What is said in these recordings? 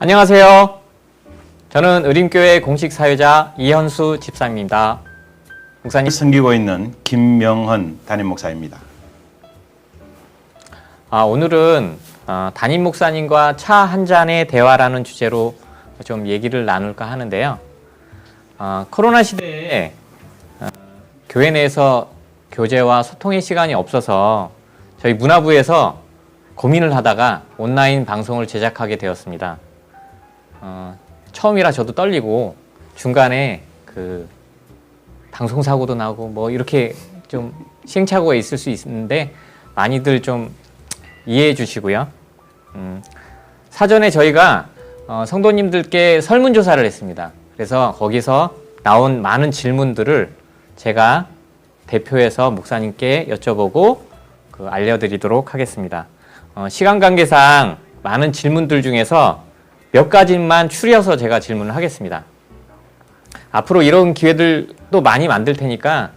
안녕하세요. 저는 의림교회 공식 사회자 이현수 집사입니다. 목사님, 섬기고 있는 김명헌 담임 목사입니다. 오늘은 담임 목사님과 차 한 잔의 대화라는 주제로 좀 얘기를 나눌까 하는데요. 코로나 시대에 교회 내에서 교제와 소통의 시간이 없어서 저희 문화부에서 고민을 하다가 온라인 방송을 제작하게 되었습니다. 처음이라 저도 떨리고 중간에 방송 사고도 나고 뭐 이렇게 좀 시행착오가 있을 수 있는데 많이들 좀 이해해 주시고요. 사전에 저희가 성도님들께 설문조사를 했습니다. 그래서 거기서 나온 많은 질문들을 제가 대표해서 목사님께 여쭤보고 알려드리도록 하겠습니다. 시간 관계상 많은 질문들 중에서 몇 가지만 추려서 제가 질문을 하겠습니다. 앞으로 이런 기회들도 많이 만들 테니까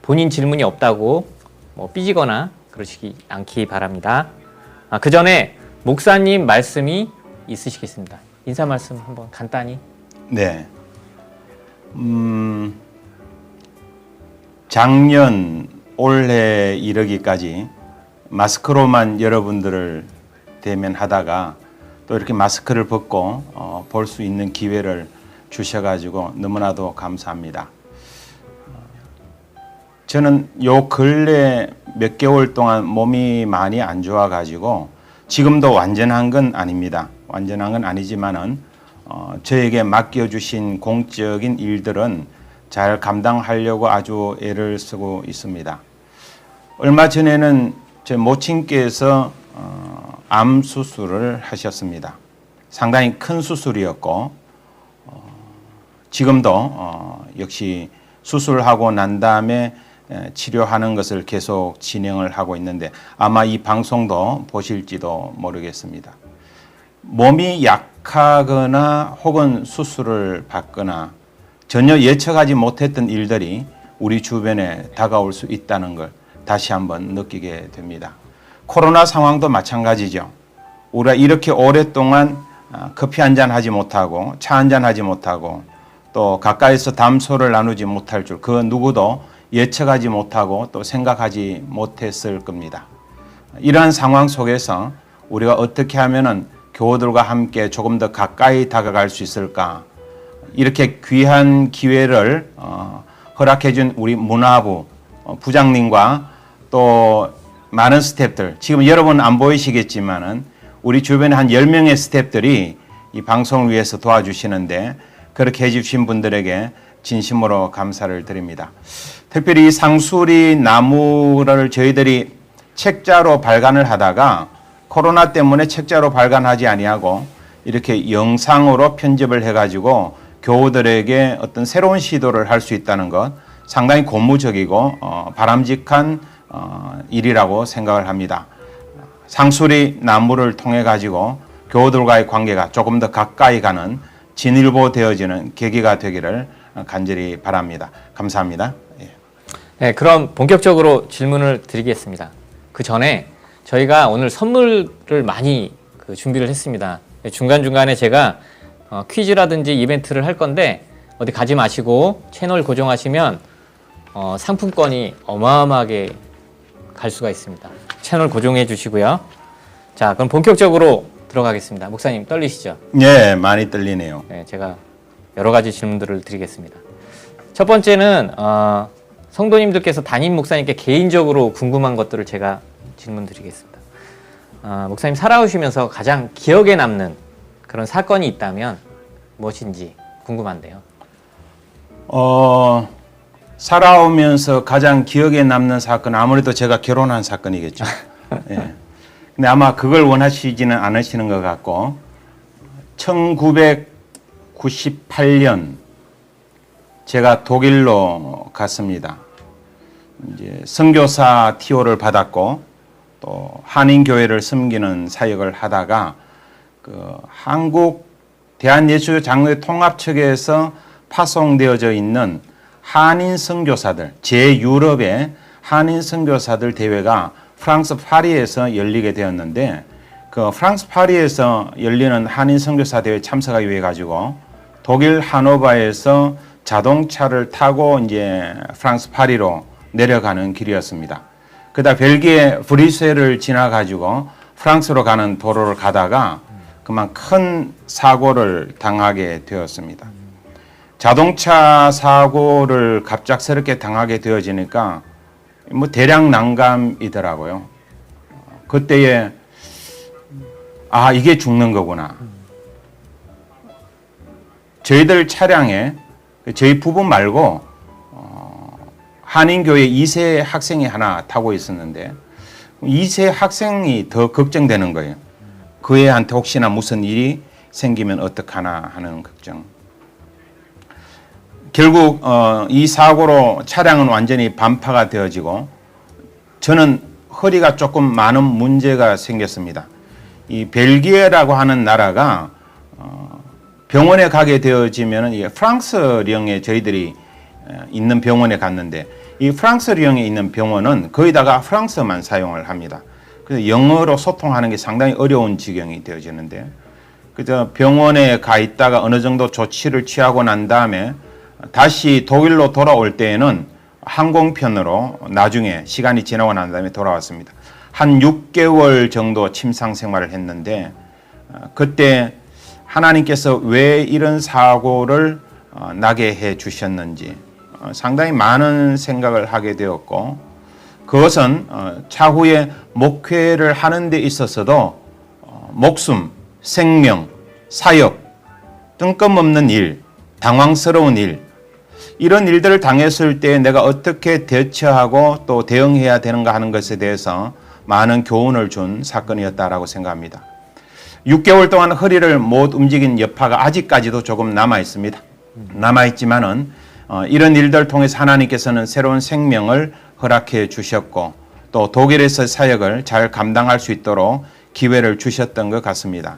본인 질문이 없다고 삐지거나 그러시지 않기 바랍니다. 그 전에 목사님 말씀이 있으시겠습니다. 인사 말씀 한번 간단히. 네. 작년 올해 이르기까지 마스크로만 여러분들을 대면하다가 또 이렇게 마스크를 벗고 볼 수 있는 기회를 주셔가지고 너무나도 감사합니다. 저는 요 근래 몇 개월 동안 몸이 많이 안 좋아가지고 지금도 완전한 건 아닙니다. 완전한 건 아니지만은 저에게 맡겨주신 공적인 일들은 잘 감당하려고 아주 애를 쓰고 있습니다. 얼마 전에는 제 모친께서 암 수술을 하셨습니다. 상당히 큰 수술이었고 지금도 역시 수술하고 난 다음에 치료하는 것을 계속 진행을 하고 있는데 아마 이 방송도 보실지도 모르겠습니다. 몸이 약하거나 혹은 수술을 받거나 전혀 예측하지 못했던 일들이 우리 주변에 다가올 수 있다는 걸 다시 한번 느끼게 됩니다. 코로나 상황도 마찬가지죠. 우리가 이렇게 오랫동안 커피 한잔 하지 못하고 차 한잔 하지 못하고 또 가까이서 담소를 나누지 못할 줄 그 누구도 예측하지 못하고 또 생각하지 못했을 겁니다. 이러한 상황 속에서 우리가 어떻게 하면은 교우들과 함께 조금 더 가까이 다가갈 수 있을까? 이렇게 귀한 기회를 허락해 준 우리 문화부 부장님과 또 많은 스태프들, 지금 여러분 안 보이시겠지만은 우리 주변에 한 10명의 스태프들이 이 방송을 위해서 도와주시는데 그렇게 해주신 분들에게 진심으로 감사를 드립니다. 특별히 이 상수리 나무를 저희들이 책자로 발간을 하다가 코로나 때문에 책자로 발간하지 아니하고 이렇게 영상으로 편집을 해가지고 교우들에게 어떤 새로운 시도를 할 수 있다는 것 상당히 고무적이고 바람직한 일이라고 생각을 합니다. 상수리 나무를 통해 가지고 교우들과의 관계가 조금 더 가까이 가는 진일보 되어지는 계기가 되기를 간절히 바랍니다. 감사합니다. 네, 그럼 본격적으로 질문을 드리겠습니다. 그 전에 저희가 오늘 선물을 많이 준비를 했습니다. 중간중간에 제가 퀴즈라든지 이벤트를 할 건데 어디 가지 마시고 채널 고정하시면 상품권이 어마어마하게 갈 수가 있습니다. 채널 고정해 주시고요. 자, 그럼 본격적으로 들어가겠습니다. 목사님 떨리시죠? 네, 많이 떨리네요. 네, 제가 여러 가지 질문들을 드리겠습니다. 첫 번째는 성도님들께서 담임 목사님께 개인적으로 궁금한 것들을 제가 질문 드리겠습니다. 목사님 살아오시면서 가장 기억에 남는 그런 사건이 있다면 무엇인지 궁금한데요. 살아오면서 가장 기억에 남는 사건 아무래도 제가 결혼한 사건이겠죠. 예. 근데 아마 그걸 원하시지는 않으시는 것 같고 1998년 제가 독일로 갔습니다. 이제 선교사 TO를 받았고 또 한인교회를 섬기는 사역을 하다가 한국 대한예수장로회 통합측에서 파송되어져 있는 한인 선교사들, 제 유럽의 한인 선교사들 대회가 프랑스 파리에서 열리게 되었는데 그 프랑스 파리에서 열리는 한인 선교사 대회 참석하기 위해 가지고 독일 하노바에서 자동차를 타고 이제 프랑스 파리로 내려가는 길이었습니다. 그다 벨기에 브뤼셀을 지나 가지고 프랑스로 가는 도로를 가다가 그만 큰 사고를 당하게 되었습니다. 자동차 사고를 갑작스럽게 당하게 되어지니까 뭐 대량 난감이더라고요. 그때에 이게 죽는 거구나. 저희들 차량에 저희 부부 말고 한인교회 2세 학생이 하나 타고 있었는데 2세 학생이 더 걱정되는 거예요. 그 애한테 혹시나 무슨 일이 생기면 어떡하나 하는 걱정. 결국 이 사고로 차량은 완전히 반파가 되어지고 저는 허리가 조금 많은 문제가 생겼습니다. 이 벨기에라고 하는 나라가 병원에 가게 되어지면 이게 프랑스령에 저희들이 있는 병원에 갔는데 이 프랑스령에 있는 병원은 거의다가 프랑스만 사용을 합니다. 그래서 영어로 소통하는 게 상당히 어려운 지경이 되어지는데 그저 병원에 가 있다가 어느 정도 조치를 취하고 난 다음에 다시 독일로 돌아올 때에는 항공편으로 나중에 시간이 지나고 난 다음에 돌아왔습니다. 한 6개월 정도 침상 생활을 했는데 그때 하나님께서 왜 이런 사고를 나게 해 주셨는지 상당히 많은 생각을 하게 되었고 그것은 차후에 목회를 하는 데 있어서도 목숨, 생명, 사역, 뜬금없는 일, 당황스러운 일 이런 일들을 당했을 때 내가 어떻게 대처하고 또 대응해야 되는가 하는 것에 대해서 많은 교훈을 준 사건이었다라고 생각합니다. 6개월 동안 허리를 못 움직인 여파가 아직까지도 조금 남아 있습니다. 남아 있지만은 이런 일들 통해서 하나님께서는 새로운 생명을 허락해 주셨고 또 독일에서 사역을 잘 감당할 수 있도록 기회를 주셨던 것 같습니다.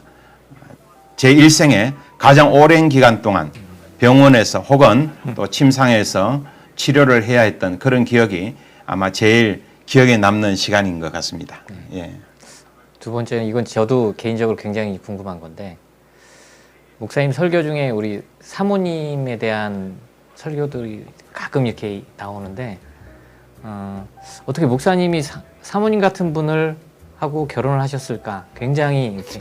제 일생에 가장 오랜 기간 동안 병원에서 혹은 또 침상에서 치료를 해야 했던 그런 기억이 아마 제일 기억에 남는 시간인 것 같습니다. 예. 두 번째는 이건 저도 개인적으로 굉장히 궁금한 건데 목사님 설교 중에 우리 사모님에 대한 설교들이 가끔 이렇게 나오는데 어떻게 목사님이 사모님 같은 분을 하고 결혼을 하셨을까? 굉장히 이렇게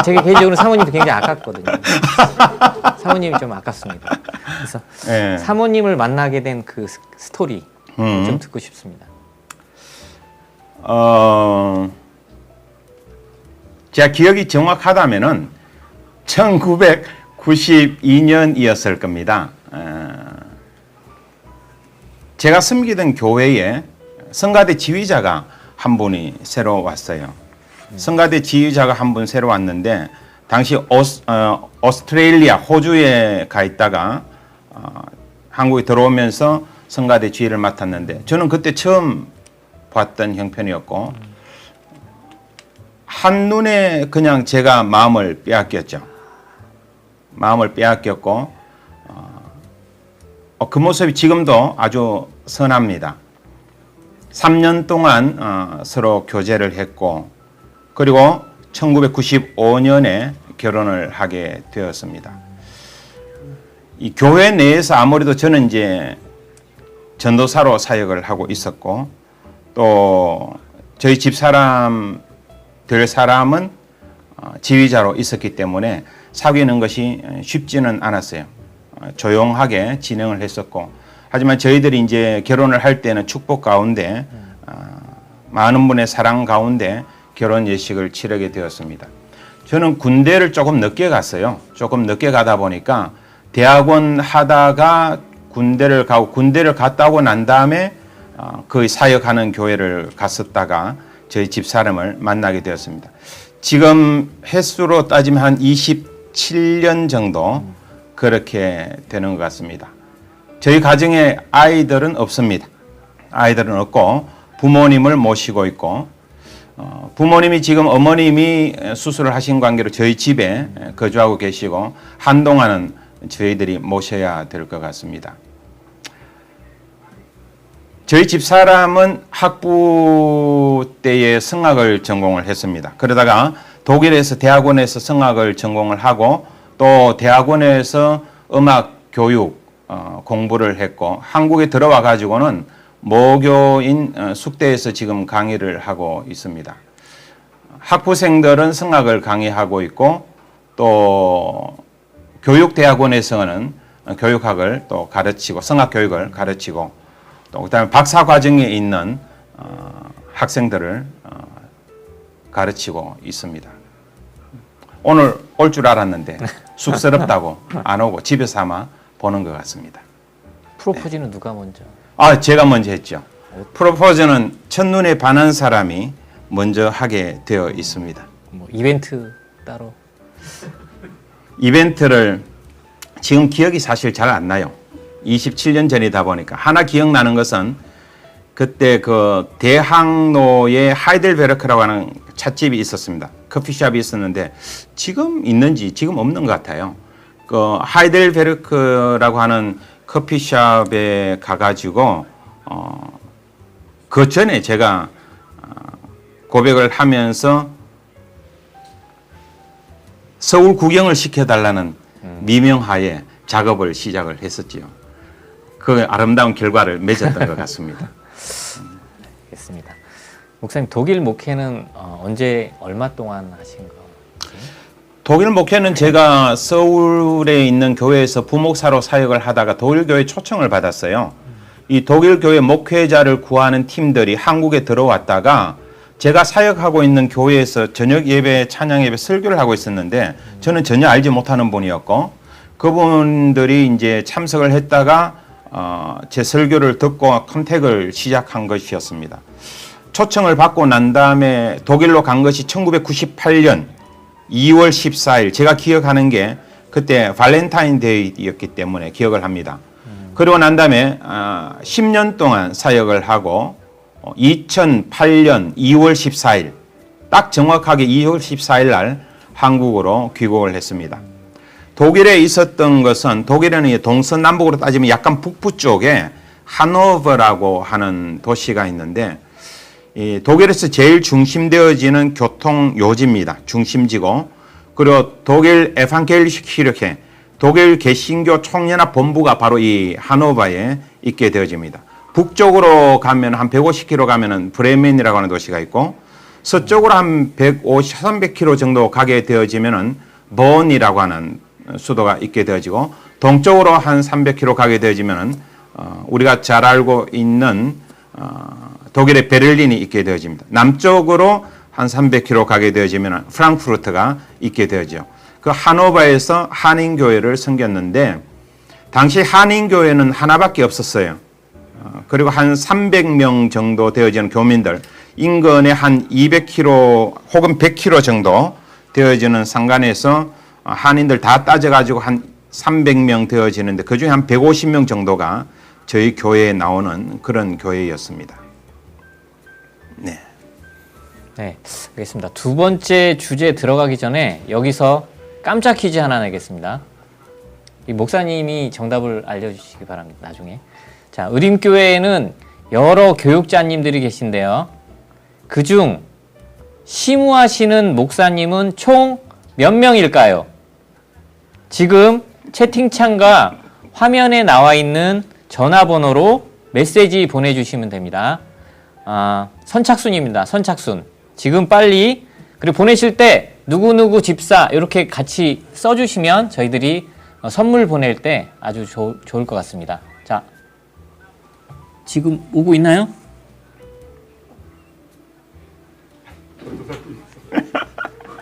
제가 개인적으로 사모님도 굉장히 아깝거든요. 사모님이 좀 아깝습니다. 그래서 예. 사모님을 만나게 된 그 스토리 좀 듣고 싶습니다. 제가 기억이 정확하다면은 1992년이었을 겁니다. 제가 섬기던 교회에 성가대 지휘자가 한 분이 새로 왔어요. 성가대 지휘자가 한 분 새로 왔는데 당시 오스트레일리아 호주에 가 있다가 한국에 들어오면서 성가대 지휘를 맡았는데 저는 그때 처음 봤던 형편이었고 한눈에 그냥 제가 마음을 빼앗겼죠. 마음을 빼앗겼고 그 모습이 지금도 아주 선합니다. 3년 동안 서로 교제를 했고 그리고 1995년에 결혼을 하게 되었습니다. 이 교회 내에서 아무래도 저는 이제 전도사로 사역을 하고 있었고 또 저희 집사람 될 사람은 지휘자로 있었기 때문에 사귀는 것이 쉽지는 않았어요. 조용하게 진행을 했었고 하지만 저희들이 이제 결혼을 할 때는 축복 가운데 많은 분의 사랑 가운데 결혼 예식을 치르게 되었습니다. 저는 군대를 조금 늦게 갔어요. 조금 늦게 가다 보니까 대학원 하다가 군대를 가고 군대를 갔다 오고 난 다음에 그 사역하는 교회를 갔었다가 저희 집사람을 만나게 되었습니다. 지금 횟수로 따지면 한 27년 정도 그렇게 되는 것 같습니다. 저희 가정에 아이들은 없습니다. 아이들은 없고 부모님을 모시고 있고 부모님이 지금 어머님이 수술을 하신 관계로 저희 집에 거주하고 계시고 한동안은 저희들이 모셔야 될 것 같습니다. 저희 집사람은 학부 때에 성악을 전공을 했습니다. 그러다가 독일에서 대학원에서 성악을 전공을 하고 또 대학원에서 음악 교육 공부를 했고 한국에 들어와 가지고는 모교인 숙대에서 지금 강의를 하고 있습니다. 학부생들은 성악을 강의하고 있고 또 교육대학원에서는 교육학을 또 가르치고 성악 교육을 가르치고 또 그다음에 박사 과정에 있는 학생들을 가르치고 있습니다. 오늘 올 줄 알았는데 쑥스럽다고 안 오고 집에서 아마 보는 것 같습니다. 프로포즈는 누가 먼저? 제가 먼저 했죠. 프로포즈는 첫눈에 반한 사람이 먼저 하게 되어 있습니다. 뭐 이벤트 따로? 이벤트를 지금 기억이 사실 잘 안 나요. 27년 전이다 보니까 하나 기억나는 것은 그때 그 대학로에 하이델베르크라고 하는 찻집이 있었습니다. 커피숍이 있었는데 지금 있는지 지금 없는 것 같아요. 그 하이델베르크라고 하는 커피숍에 가가지고 그 전에 제가 고백을 하면서 서울 구경을 시켜달라는 미명하에 작업을 시작을 했었지요. 그 아름다운 결과를 맺었던 것 같습니다. 알겠습니다. 목사님 독일 목회는 언제 얼마 동안 하신 거? 독일 목회는 제가 서울에 있는 교회에서 부목사로 사역을 하다가 독일 교회 초청을 받았어요. 이 독일 교회 목회자를 구하는 팀들이 한국에 들어왔다가 제가 사역하고 있는 교회에서 저녁 예배, 찬양 예배, 설교를 하고 있었는데 저는 전혀 알지 못하는 분이었고 그분들이 이제 참석을 했다가 제 설교를 듣고 컨택을 시작한 것이었습니다. 초청을 받고 난 다음에 독일로 간 것이 1998년 2월 14일 제가 기억하는 게 그때 발렌타인데이였기 때문에 기억을 합니다. 그리고 난 다음에 10년 동안 사역을 하고 2008년 2월 14일 딱 정확하게 2월 14일 날 한국으로 귀국을 했습니다. 독일에 있었던 것은 독일에는 동서남북으로 따지면 약간 북부 쪽에 하노버라고 하는 도시가 있는데 이 독일에서 제일 중심되어지는 교통 요지입니다. 중심지고 그리고 독일 에반겔리슈 키르케 독일 개신교 총연합 본부가 바로 이 하노버에 있게 되어집니다. 북쪽으로 가면 한 150km 가면은 브레멘이라고 하는 도시가 있고 서쪽으로 한 150, 300km 정도 가게 되어지면은 번이라고 하는 수도가 있게 되어지고 동쪽으로 한 300km 가게 되어지면은 우리가 잘 알고 있는 독일의 베를린이 있게 되어집니다. 남쪽으로 한 300km 가게 되어지면 프랑크푸르트가 있게 되어지죠. 그 하노버에서 한인교회를 섬겼는데 당시 한인교회는 하나밖에 없었어요. 그리고 한 300명 정도 되어지는 교민들 인근에 한 200km 혹은 100km 정도 되어지는 상간에서 한인들 다 따져가지고 한 300명 되어지는데 그중에 한 150명 정도가 저희 교회에 나오는 그런 교회였습니다. 네. 네, 알겠습니다. 두 번째 주제에 들어가기 전에 여기서 깜짝 퀴즈 하나 내겠습니다. 이 목사님이 정답을 알려주시기 바랍니다. 나중에. 자, 의림교회에는 여러 교육자님들이 계신데요. 그중 심우하시는 목사님은 총 몇 명일까요? 지금 채팅창과 화면에 나와 있는 전화번호로 메시지 보내주시면 됩니다. 선착순입니다. 선착순. 지금 빨리 그리고 보내실 때 누구누구 집사 이렇게 같이 써주시면 저희들이 선물 보낼 때 아주 좋을 것 같습니다. 자, 지금 오고 있나요?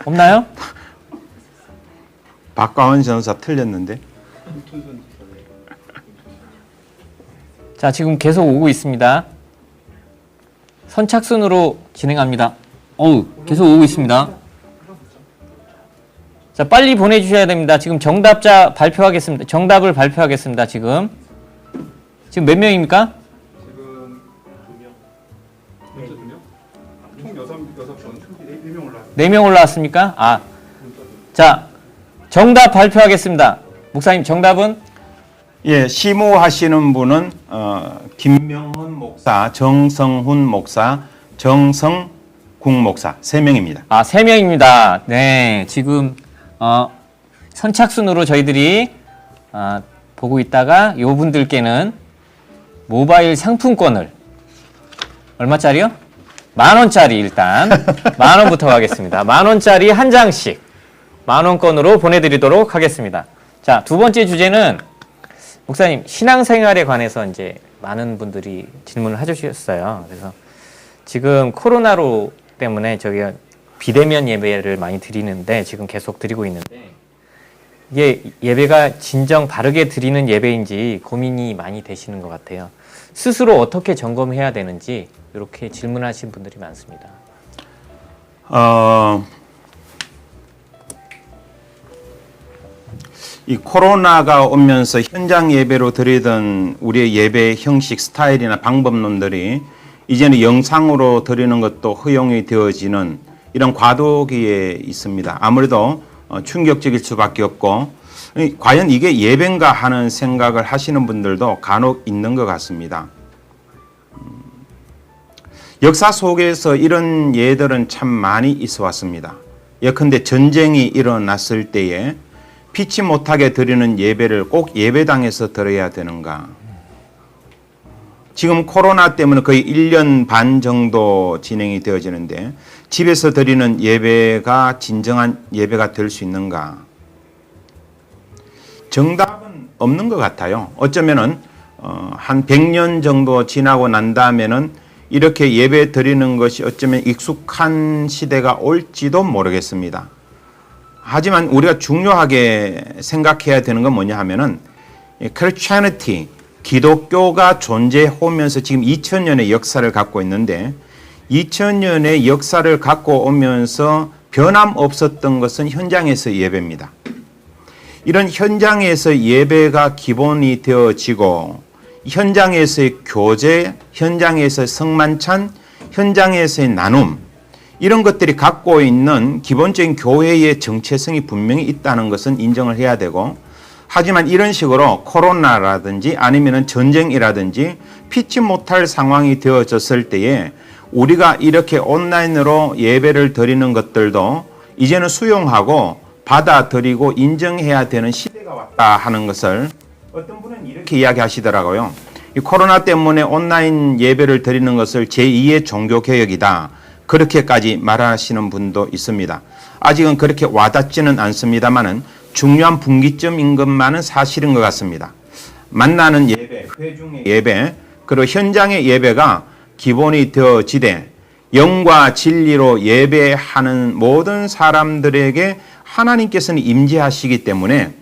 없나요? 박가원 전사 틀렸는데. 자, 지금 계속 오고 있습니다. 선착순으로 진행합니다. 계속 오고 있습니다. 자, 빨리 보내주셔야 됩니다. 지금 정답자 발표하겠습니다. 정답을 발표하겠습니다. 지금 몇 명입니까? 지금 2명. 진짜 2명? 총 4명 올라왔어요. 4명 올라왔습니까? 자, 정답 발표하겠습니다. 목사님, 정답은? 예, 시무하시는 분은 김명훈 목사, 정성훈 목사, 정성훈 국목사 3명입니다. 아, 3명입니다. 네, 지금 선착순으로 저희들이 보고 있다가 요 분들께는 모바일 상품권을 얼마짜리요? 10,000원짜리 일단 10,000원부터 가겠습니다. 10,000원짜리 한 장씩 10,000원권으로 보내드리도록 하겠습니다. 자, 두 번째 주제는 목사님 신앙생활에 관해서 이제 많은 분들이 질문을 해주셨어요. 그래서 지금 코로나로 때문에 저희가 비대면 예배를 많이 드리는데 지금 계속 드리고 있는데 이게 예배가 진정 바르게 드리는 예배인지 고민이 많이 되시는 것 같아요. 스스로 어떻게 점검해야 되는지 이렇게 질문하신 분들이 많습니다. 이 코로나가 오면서 현장 예배로 드리던 우리의 예배 형식 스타일이나 방법론들이 이제는 영상으로 드리는 것도 허용이 되어지는 이런 과도기에 있습니다. 아무래도 충격적일 수밖에 없고 과연 이게 예배인가 하는 생각을 하시는 분들도 간혹 있는 것 같습니다. 역사 속에서 이런 예들은 참 많이 있어 왔습니다. 예컨대 전쟁이 일어났을 때에 피치 못하게 드리는 예배를 꼭 예배당에서 드려야 되는가? 지금 코로나 때문에 거의 1년 반 정도 진행이 되어지는데 집에서 드리는 예배가 진정한 예배가 될 수 있는가? 정답은 없는 것 같아요. 어쩌면은 한 100년 정도 지나고 난 다음에는 이렇게 예배 드리는 것이 어쩌면 익숙한 시대가 올지도 모르겠습니다. 하지만 우리가 중요하게 생각해야 되는 건 뭐냐 하면은 Christianity, 기독교가 존재하면서 지금 2000년의 역사를 갖고 있는데 2000년의 역사를 갖고 오면서 변함없었던 것은 현장에서 예배입니다. 이런 현장에서 예배가 기본이 되어지고 현장에서의 교제, 현장에서의 성만찬, 현장에서의 나눔 이런 것들이 갖고 있는 기본적인 교회의 정체성이 분명히 있다는 것은 인정을 해야 되고 하지만 이런 식으로 코로나라든지 아니면 전쟁이라든지 피치 못할 상황이 되어졌을 때에 우리가 이렇게 온라인으로 예배를 드리는 것들도 이제는 수용하고 받아들이고 인정해야 되는 시대가 왔다 하는 것을 어떤 분은 이렇게 이야기하시더라고요. 이 코로나 때문에 온라인 예배를 드리는 것을 제2의 종교개혁이다. 그렇게까지 말하시는 분도 있습니다. 아직은 그렇게 와닿지는 않습니다만은 중요한 분기점인 것만은 사실인 것 같습니다. 만나는 예배, 회중의 예배, 그리고 현장의 예배가 기본이 되어지되 영과 진리로 예배하는 모든 사람들에게 하나님께서는 임재하시기 때문에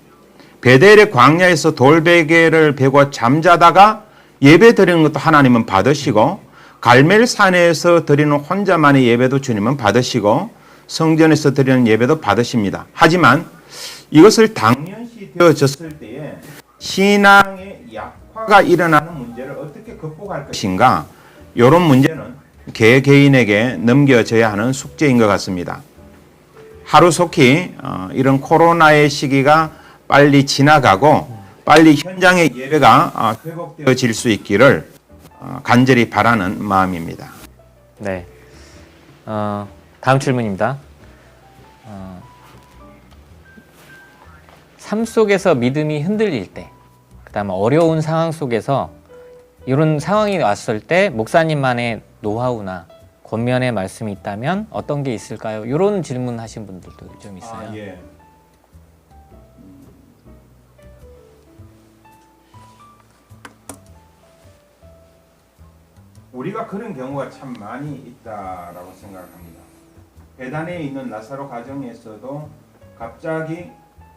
베델의 광야에서 돌베개를 베고 잠자다가 예배 드리는 것도 하나님은 받으시고 갈멜산에서 드리는 혼자만의 예배도 주님은 받으시고 성전에서 드리는 예배도 받으십니다. 하지만 이것을 당연시 되어졌을 때에 신앙의 약화가 일어나는 문제를 어떻게 극복할 것인가 이런 문제는 개개인에게 넘겨져야 하는 숙제인 것 같습니다. 하루속히 이런 코로나의 시기가 빨리 지나가고 빨리 현장의 예배가 회복되어질 수 있기를 간절히 바라는 마음입니다. 네. 다음 질문입니다. 삶 속에서 믿음이 흔들릴 때, 그다음에 어려운 상황 속에서 이런 상황이 왔을 때 목사님만의 노하우나 권면의 말씀이 있다면 어떤 게 있을까요? 이런 질문하신 분들도 좀 있어요. 예. 우리가 그런 경우가 참 많이 있다라고 생각합니다. 배단에 있는 나사로 가정에서도 갑자기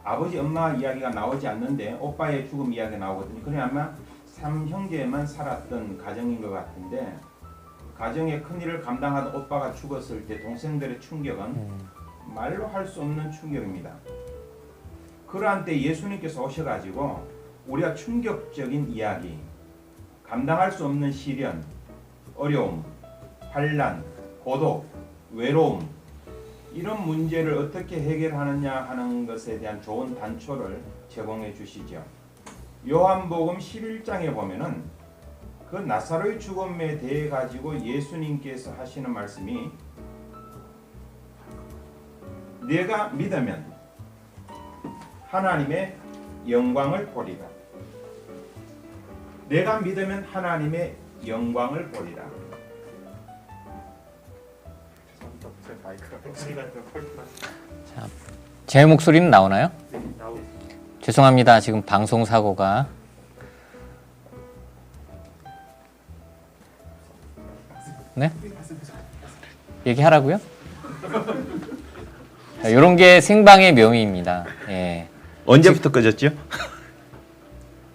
아버지 엄마 이야기가 나오지 않는데 오빠의 죽음 이야기가 나오거든요. 그래 아마 3형제만 살았던 가정인 것 같은데 가정의 큰일을 감당하던 오빠가 죽었을 때 동생들의 충격은 말로 할 수 없는 충격입니다. 그러한 때 예수님께서 오셔가지고 우리가 충격적인 이야기, 감당할 수 없는 시련, 어려움, 환난, 고독, 외로움 이런 문제를 어떻게 해결하느냐 하는 것에 대한 좋은 단초를 제공해 주시죠. 요한복음 11장에 보면은 그 나사로의 죽음에 대해 가지고 예수님께서 하시는 말씀이 내가 믿으면 하나님의 영광을 보리라. 내가 믿으면 하나님의 영광을 보리라. 제 마이크가 목소리가 컬트가 제 목소리는 나오나요? 나오고 죄송합니다. 지금 방송 사고가 네? 얘기하라고요? 이런 게 생방의 묘미입니다. 예. 언제부터 꺼졌죠?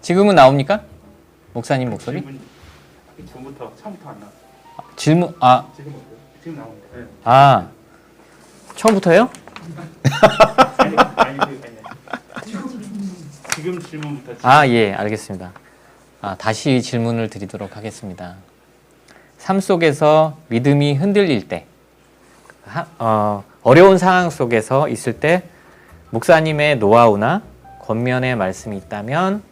지금은 나옵니까? 목사님 목소리? 질문이 처음부터 안 나. 질문 지금 나옵니다. 네. 처음부터요? 아니. 지금 질문부터. 예, 알겠습니다. 다시 질문을 드리도록 하겠습니다. 삶 속에서 믿음이 흔들릴 때, 어려운 상황 속에서 있을 때 목사님의 노하우나 권면의 말씀이 있다면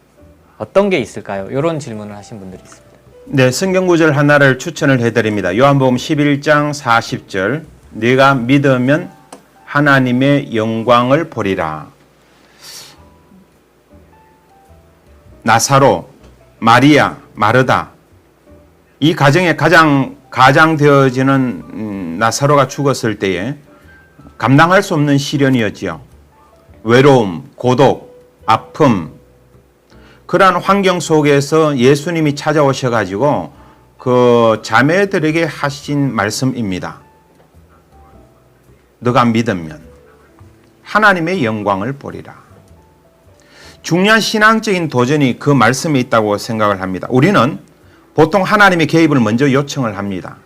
어떤 게 있을까요? 이런 질문을 하신 분들이 있습니다. 네, 성경 구절 하나를 추천을 해드립니다. 요한복음 11장 40절 네가 믿으면 하나님의 영광을 보리라. 나사로, 마리아, 마르다 이 가정에 가장되어지는 나사로가 죽었을 때에 감당할 수 없는 시련이었지요. 외로움, 고독, 아픔 그러한 환경 속에서 예수님이 찾아오셔가지고 그 자매들에게 하신 말씀입니다. 너가 믿으면 하나님의 영광을 보리라. 중요한 신앙적인 도전이 그 말씀에 있다고 생각을 합니다. 우리는 보통 하나님의 개입을 먼저 요청을 합니다.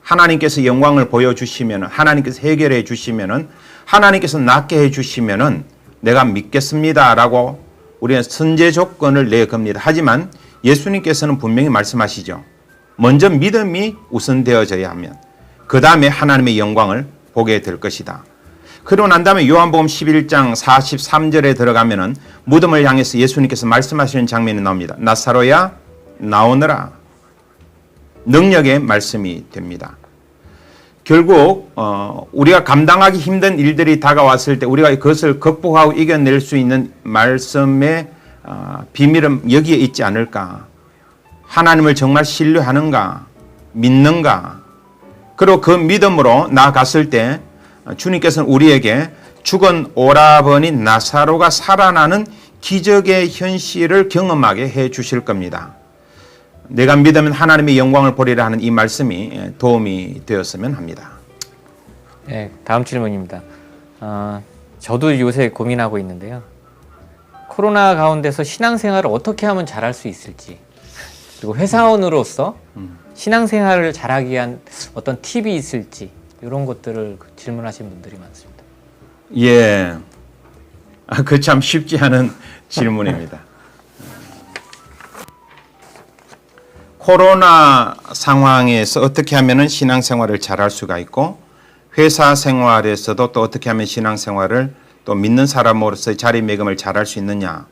하나님께서 영광을 보여주시면, 하나님께서 해결해 주시면, 하나님께서 낫게 해주시면 내가 믿겠습니다라고 우리는 선제 조건을 내겁니다. 하지만 예수님께서는 분명히 말씀하시죠. 먼저 믿음이 우선되어져야 하면 그 다음에 하나님의 영광을 보게 될 것이다. 그러고 난 다음에 요한복음 11장 43절에 들어가면은 무덤을 향해서 예수님께서 말씀하시는 장면이 나옵니다. 나사로야 나오너라. 능력의 말씀이 됩니다. 결국 우리가 감당하기 힘든 일들이 다가왔을 때 우리가 그것을 극복하고 이겨낼 수 있는 말씀의 비밀은 여기에 있지 않을까. 하나님을 정말 신뢰하는가, 믿는가. 그리고 그 믿음으로 나아갔을 때 주님께서는 우리에게 죽은 오라버니 나사로가 살아나는 기적의 현실을 경험하게 해 주실 겁니다. 내가 믿으면 하나님의 영광을 보리라 하는 이 말씀이 도움이 되었으면 합니다. 네, 다음 질문입니다. 저도 요새 고민하고 있는데요. 코로나 가운데서 신앙생활을 어떻게 하면 잘할 수 있을지, 그리고 회사원으로서 신앙생활을 잘하기 위한 어떤 팁이 있을지 이런 것들을 질문하신 분들이 많습니다. 예, 그 참 쉽지 않은 질문입니다. 코로나 상황에서 어떻게 하면 신앙생활을 잘할 수가 있고 회사 생활에서도 또 어떻게 하면 신앙생활을 또 믿는 사람으로서의 자리매김을 잘할 수 있느냐.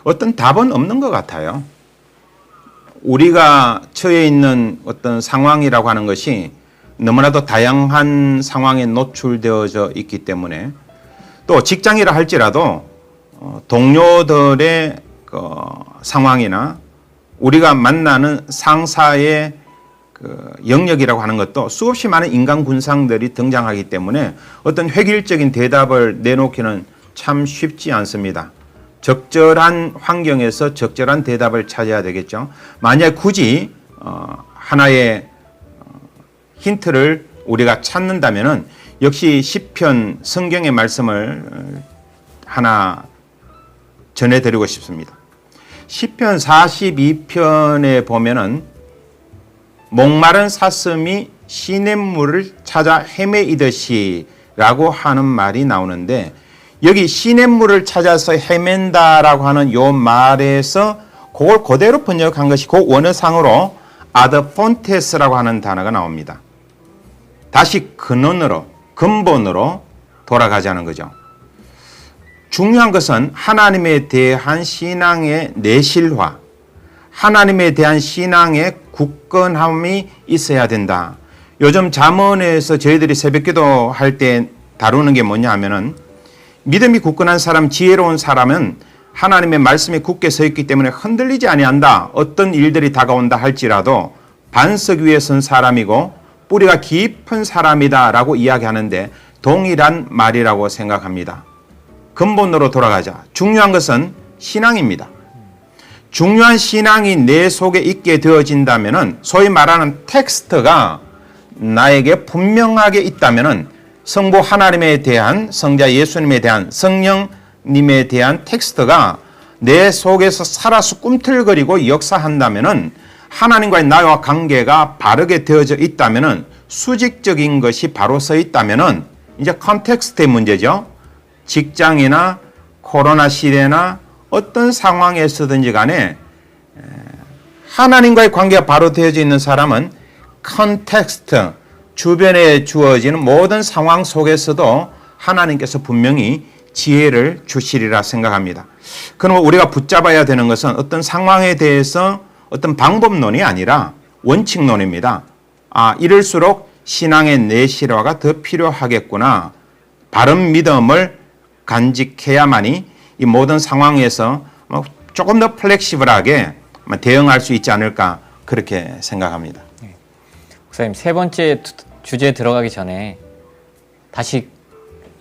어떤 답은 없는 것 같아요. 우리가 처해 있는 어떤 상황이라고 하는 것이 너무나도 다양한 상황에 노출되어져 있기 때문에 또 직장이라 할지라도 동료들의 그 상황이나 우리가 만나는 상사의 그 영역이라고 하는 것도 수없이 많은 인간 군상들이 등장하기 때문에 어떤 획일적인 대답을 내놓기는 참 쉽지 않습니다. 적절한 환경에서 적절한 대답을 찾아야 되겠죠. 만약 굳이 하나의 힌트를 우리가 찾는다면은 역시 시편 성경의 말씀을 하나 전해드리고 싶습니다. 시편 42편에 보면은 목마른 사슴이 시냇물을 찾아 헤매이듯이 라고 하는 말이 나오는데 여기 시냇물을 찾아서 헤맨다라고 하는 요 말에서 그걸 그대로 번역한 것이 그 원어상으로 아드폰테스라고 하는 단어가 나옵니다. 다시 근원으로 근본으로 돌아가자는 거죠. 중요한 것은 하나님에 대한 신앙의 내실화, 하나님에 대한 신앙의 굳건함이 있어야 된다. 요즘 잠언에서 저희들이 새벽기도 할 때 다루는 게 뭐냐 하면은 믿음이 굳건한 사람, 지혜로운 사람은 하나님의 말씀에 굳게 서 있기 때문에 흔들리지 아니한다. 어떤 일들이 다가온다 할지라도 반석 위에 선 사람이고 뿌리가 깊은 사람이다라고 이야기하는데 동일한 말이라고 생각합니다. 근본으로 돌아가자. 중요한 것은 신앙입니다. 중요한 신앙이 내 속에 있게 되어진다면은 소위 말하는 텍스트가 나에게 분명하게 있다면은 성부 하나님에 대한, 성자 예수님에 대한, 성령님에 대한 텍스트가 내 속에서 살아서 꿈틀거리고 역사한다면은 하나님과의 나와 관계가 바르게 되어져 있다면은 수직적인 것이 바로 서 있다면은 이제 컨텍스트의 문제죠. 직장이나 코로나 시대나 어떤 상황에서든지 간에 하나님과의 관계가 바로 되어져 있는 사람은 컨텍스트, 주변에 주어지는 모든 상황 속에서도 하나님께서 분명히 지혜를 주시리라 생각합니다. 그럼 우리가 붙잡아야 되는 것은 어떤 상황에 대해서 어떤 방법론이 아니라 원칙론입니다. 이럴수록 신앙의 내실화가 더 필요하겠구나. 바른 믿음을 간직해야만이 이 모든 상황에서 조금 더 플렉시블하게 대응할 수 있지 않을까 그렇게 생각합니다. 목사님, 세 번째 주제 들어가기 전에 다시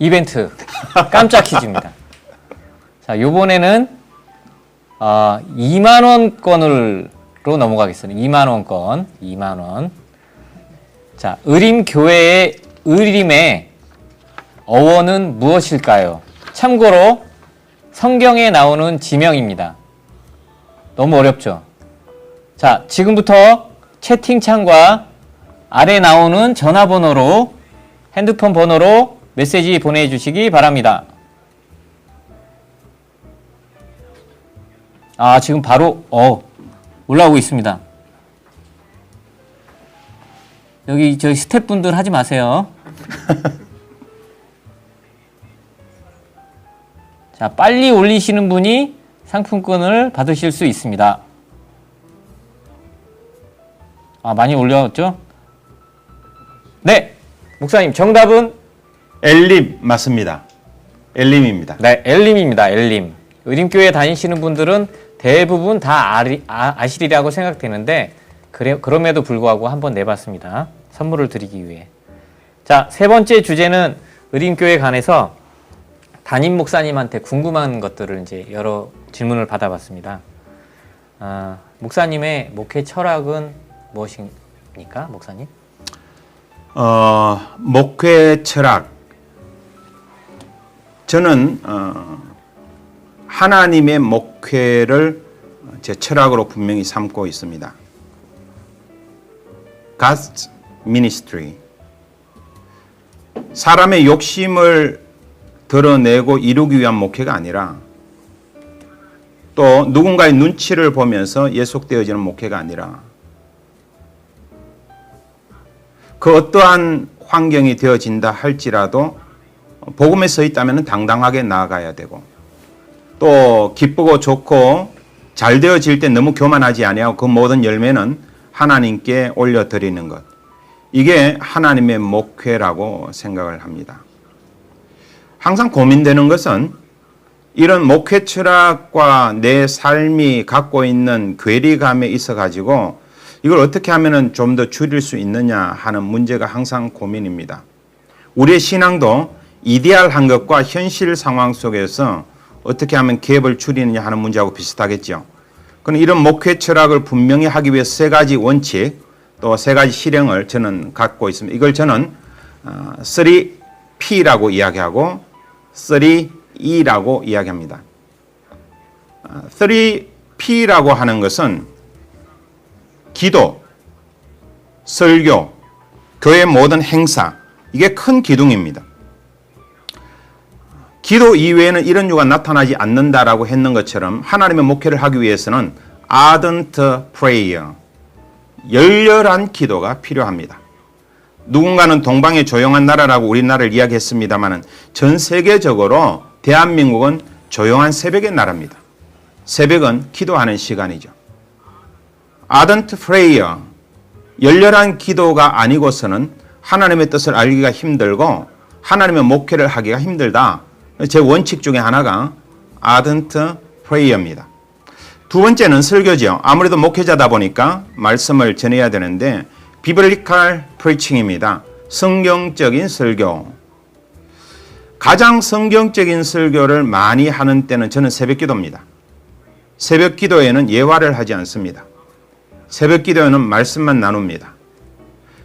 이벤트 깜짝 퀴즈입니다. 자, 요번에는 2만 원권으로 넘어가겠습니다. 2만 원권, 2만 원. 자, 의림교회의 의림의 어원은 무엇일까요? 참고로 성경에 나오는 지명입니다. 너무 어렵죠? 자, 지금부터 채팅창과 아래 나오는 전화번호로, 핸드폰 번호로 메시지 보내주시기 바랍니다. 지금 바로 올라오고 있습니다. 여기 저희 스태프분들 하지 마세요. 자, 빨리 올리시는 분이 상품권을 받으실 수 있습니다. 많이 올려왔죠? 네, 목사님 정답은 엘림 맞습니다. 엘림입니다. 네, 엘림입니다. 엘림. 의림교회 다니시는 분들은 대부분 다 아시리라고 생각되는데 그럼에도 불구하고 한번 내봤습니다. 선물을 드리기 위해. 자, 세 번째 주제는 의림교회 관해서 담임 목사님한테 궁금한 것들을 이제 여러 질문을 받아봤습니다. 목사님의 목회 철학은 무엇입니까, 목사님? 목회 철학. 저는 하나님의 목회를 제 철학으로 분명히 삼고 있습니다. God's ministry. 사람의 욕심을 드러내고 이루기 위한 목회가 아니라 또 누군가의 눈치를 보면서 예속되어지는 목회가 아니라 그 어떠한 환경이 되어진다 할지라도 복음에 서 있다면 당당하게 나아가야 되고 또 기쁘고 좋고 잘 되어질 때 너무 교만하지 아니하고 그 모든 열매는 하나님께 올려드리는 것. 이게 하나님의 목회라고 생각을 합니다. 항상 고민되는 것은 이런 목회 철학과 내 삶이 갖고 있는 괴리감에 있어 가지고 이걸 어떻게 하면 좀 더 줄일 수 있느냐 하는 문제가 항상 고민입니다. 우리의 신앙도 이데알한 것과 현실 상황 속에서 어떻게 하면 갭을 줄이느냐 하는 문제하고 비슷하겠죠. 그럼 이런 목회 철학을 분명히 하기 위해 세 가지 원칙 또 세 가지 실행을 저는 갖고 있습니다. 이걸 저는 3P라고 이야기하고 3E라고 이야기합니다. 3P라고 하는 것은 기도, 설교, 교회 모든 행사, 이게 큰 기둥입니다. 기도 이외에는 이런 이유가 나타나지 않는다라고 했는 것처럼 하나님의 목회를 하기 위해서는 ardent prayer, 열렬한 기도가 필요합니다. 누군가는 동방의 조용한 나라라고 우리나라를 이야기했습니다만 전 세계적으로 대한민국은 조용한 새벽의 나라입니다. 새벽은 기도하는 시간이죠. ardent prayer, 열렬한 기도가 아니고서는 하나님의 뜻을 알기가 힘들고 하나님의 목회를 하기가 힘들다. 제 원칙 중에 하나가 ardent prayer입니다. 두 번째는 설교죠. 아무래도 목회자다 보니까 말씀을 전해야 되는데 biblical preaching입니다. 성경적인 설교. 가장 성경적인 설교를 많이 하는 때는 저는 새벽 기도입니다. 새벽 기도에는 예화를 하지 않습니다. 새벽 기도에는 말씀만 나눕니다.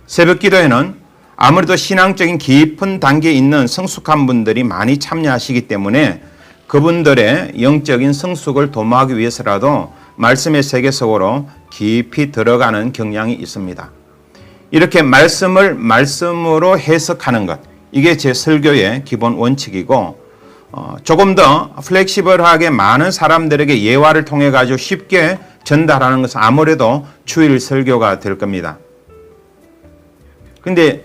새벽 기도에는 아무래도 신앙적인 깊은 단계에 있는 성숙한 분들이 많이 참여하시기 때문에 그분들의 영적인 성숙을 도모하기 위해서라도 말씀의 세계 속으로 깊이 들어가는 경향이 있습니다. 이렇게 말씀을 말씀으로 해석하는 것, 이게 제 설교의 기본 원칙이고 조금 더 플렉시블하게 많은 사람들에게 예화를 통해 가지고 쉽게 전달하는 것은 아무래도 주일 설교가 될 겁니다. 근데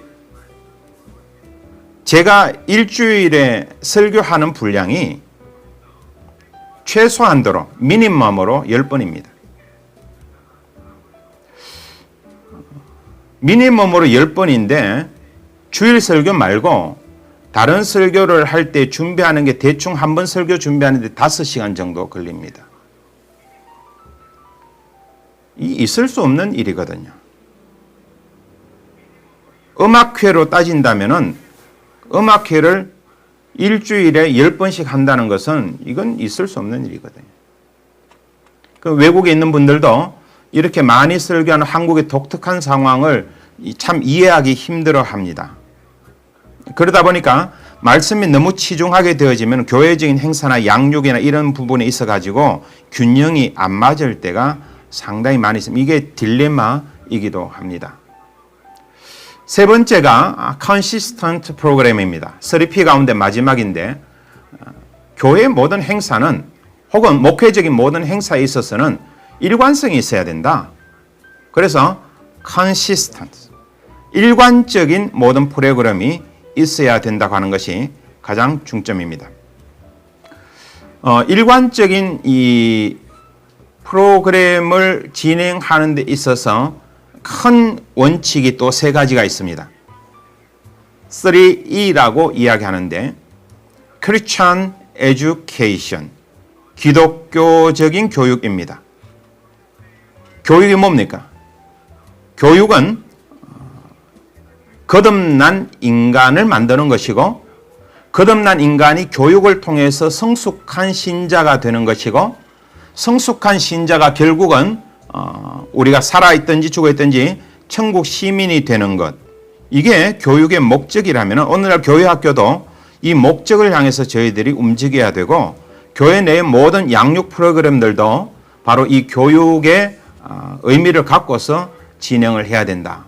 제가 일주일에 설교하는 분량이 최소한도로 미니멈으로 10번입니다. 미니멈으로 10번인데 주일 설교 말고 다른 설교를 할 때 준비하는 게 대충 한 번 설교 준비하는데 5시간 정도 걸립니다. 있을 수 없는 일이거든요. 음악회로 따진다면은 음악회를 일주일에 10번씩 한다는 것은 이건 있을 수 없는 일이거든요. 그 외국에 있는 분들도 이렇게 많이 설교하는 한국의 독특한 상황을 참 이해하기 힘들어 합니다. 그러다 보니까 말씀이 너무 치중하게 되어지면 교회적인 행사나 양육이나 이런 부분에 있어 가지고 균형이 안 맞을 때가 상당히 많이 있습니다. 이게 딜레마이기도 합니다. 세 번째가 consistent 프로그램입니다. 3P 가운데 마지막인데 교회의 모든 행사는 혹은 목회적인 모든 행사에 있어서는 일관성이 있어야 된다. 그래서 consistent, 일관적인 모든 프로그램이 있어야 된다고 하는 것이 가장 중점입니다. 일관적인 이 프로그램을 진행하는 데 있어서 큰 원칙이 또 3가지가 있습니다. 3E라고 이야기하는데 Christian Education, 기독교적인 교육입니다. 교육이 뭡니까? 교육은 거듭난 인간을 만드는 것이고 거듭난 인간이 교육을 통해서 성숙한 신자가 되는 것이고 성숙한 신자가 결국은 우리가 살아있든지 죽어있든지 천국 시민이 되는 것, 이게 교육의 목적이라면 오늘날 교회학교도 이 목적을 향해서 저희들이 움직여야 되고 교회 내의 모든 양육 프로그램들도 바로 이 교육의 의미를 갖고서 진행을 해야 된다.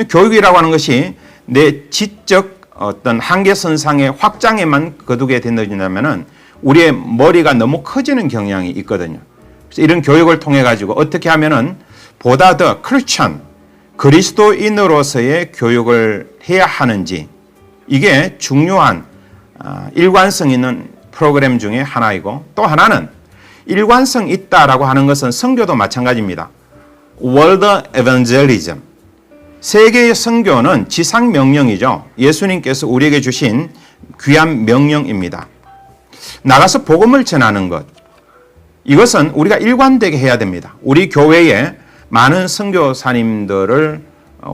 교육이라고 하는 것이 내 지적 어떤 한계선상의 확장에만 거두게 된다면 우리의 머리가 너무 커지는 경향이 있거든요. 그래서 이런 교육을 통해 가지고 어떻게 하면은 보다 더 크리스천, 그리스도인으로서의 교육을 해야 하는지, 이게 중요한 일관성 있는 프로그램 중에 하나이고, 또 하나는 일관성 있다라고 하는 것은 선교도 마찬가지입니다. World Evangelism, 세계의 선교는 지상 명령이죠. 예수님께서 우리에게 주신 귀한 명령입니다. 나가서 복음을 전하는 것, 이것은 우리가 일관되게 해야 됩니다. 우리 교회에 많은 선교사님들을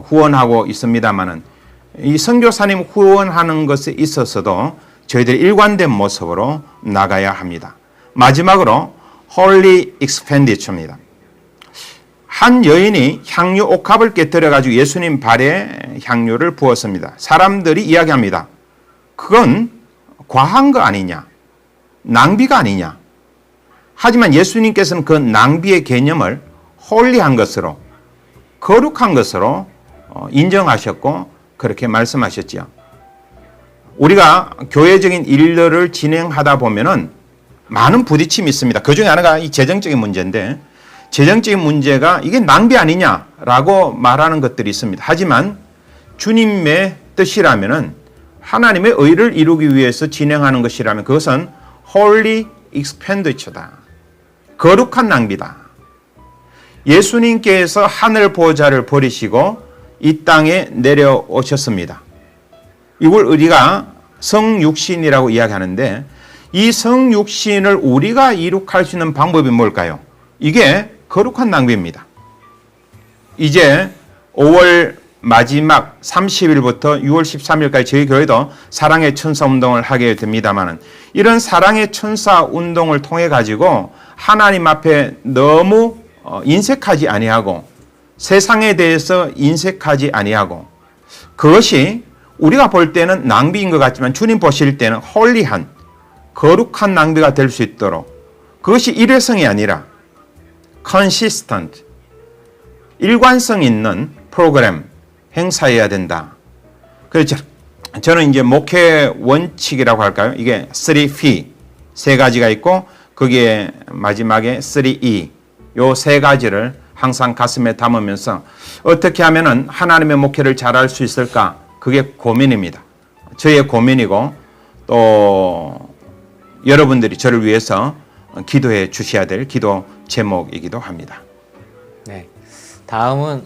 후원하고 있습니다만은 이 선교사님 후원하는 것에 있어서도 저희들이 일관된 모습으로 나가야 합니다. 마지막으로 Holy Expenditure입니다. 한 여인이 향유 옥합을 깨뜨려 가지고 예수님 발에 향유를 부었습니다. 사람들이 이야기합니다. 그건 과한 거 아니냐, 낭비가 아니냐. 하지만 예수님께서는 그 낭비의 개념을 홀리한 것으로, 거룩한 것으로 인정하셨고 그렇게 말씀하셨죠. 우리가 교회적인 일들을 진행하다 보면은 많은 부딪힘이 있습니다. 그 중에 하나가 이 재정적인 문제인데, 재정적인 문제가 이게 낭비 아니냐라고 말하는 것들이 있습니다. 하지만 주님의 뜻이라면은, 하나님의 의를 이루기 위해서 진행하는 것이라면 그것은 Holy Expenditure다. 거룩한 낭비다. 예수님께서 하늘 보좌를 버리시고 이 땅에 내려오셨습니다. 이걸 우리가 성육신이라고 이야기하는데 이 성육신을 우리가 이룩할 수 있는 방법이 뭘까요? 이게 거룩한 낭비입니다. 이제 5월 마지막 30일부터 6월 13일까지 저희 교회도 사랑의 천사 운동을 하게 됩니다만 이런 사랑의 천사 운동을 통해 가지고 하나님 앞에 너무 인색하지 아니하고 세상에 대해서 인색하지 아니하고 그것이 우리가 볼 때는 낭비인 것 같지만 주님 보실 때는 홀리한 거룩한 낭비가 될 수 있도록 그것이 일회성이 아니라 consistent 일관성 있는 프로그램 행사해야 된다. 그래서 저는 이제 목회 원칙이라고 할까요? 이게 3P 세 가지가 있고 거기에 마지막에 3E 요 세 가지를 항상 가슴에 담으면서 어떻게 하면은 하나님의 목회를 잘할 수 있을까? 그게 고민입니다. 저의 고민이고 또 여러분들이 저를 위해서 기도해 주셔야 될 기도 제목이기도 합니다. 네, 다음은